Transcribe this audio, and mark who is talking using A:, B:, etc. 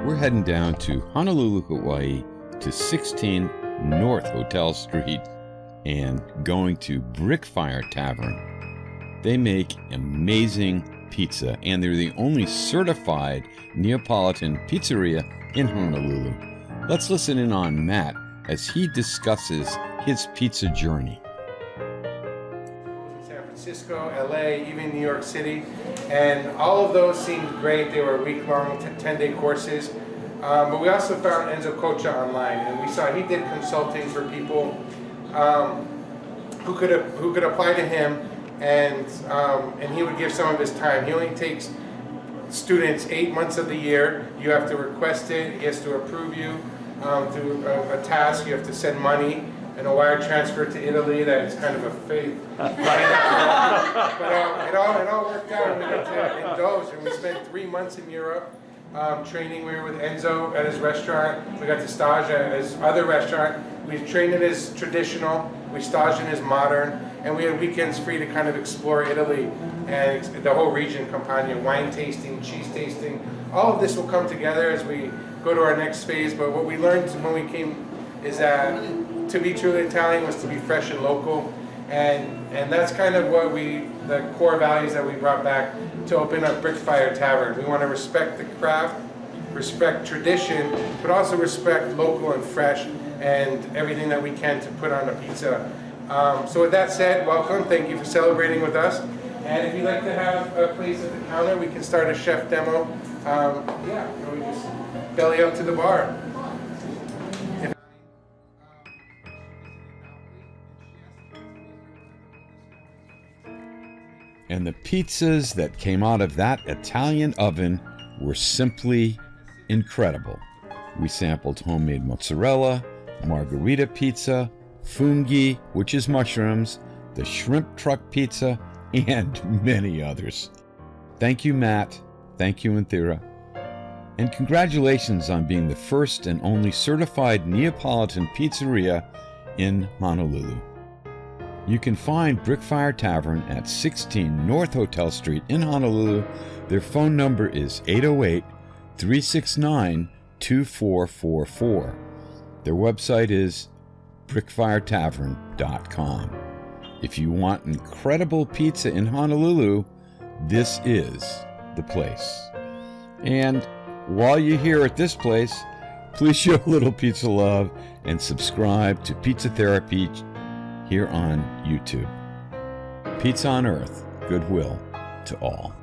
A: We're heading down to Honolulu, Hawaii to 16 North Hotel Street and going to Brickfire Tavern. They make amazing pizza and they're the only certified Neapolitan pizzeria in Honolulu. Let's listen in on Matt as he discusses his pizza journey.
B: San Francisco, LA, even New York City, and all of those seemed great. They were week-long, 10-day courses. But we also found Enzo Coccia online, and we saw he did consulting for people who could apply to him, and he would give some of his time. He only takes students 8 months of the year. You have to request it. He has to approve you through a task. You have to send money and a wire transfer to Italy. That is kind of a faith. But it all worked out, and we got to indulge. And we spent 3 months in Europe training. We were with Enzo at his restaurant. We got to stage at his other restaurant. We trained in his traditional. We staged in his modern. And we had weekends free to kind of explore Italy and the whole region, Campania, wine tasting, cheese tasting. All of this will come together as we go to our next phase. But what we learned when we came is that to be truly Italian was to be fresh and local. And that's kind of what the core values that we brought back to open up Brickfire Tavern. We want to respect the craft, respect tradition, but also respect local and fresh and everything that we can to put on a pizza. So with that said, welcome. Thank you for celebrating with us. And if you'd like to have a place at the counter, we can start a chef demo. We just belly up to the bar.
A: And the pizzas that came out of that Italian oven were simply incredible. We sampled homemade mozzarella, margherita pizza, funghi, which is mushrooms, the shrimp truck pizza, and many others. Thank you, Matt. Thank you, Inthira. And congratulations on being the first and only certified Neapolitan pizzeria in Honolulu. You can find Brickfire Tavern at 16 North Hotel Street in Honolulu. Their phone number is 808-369-2444. Their website is brickfiretavern.com. If you want incredible pizza in Honolulu, this is the place. And while you're here at this place, please show a little pizza love and subscribe to Pizza Therapy here on YouTube. Pizza on Earth, goodwill to all.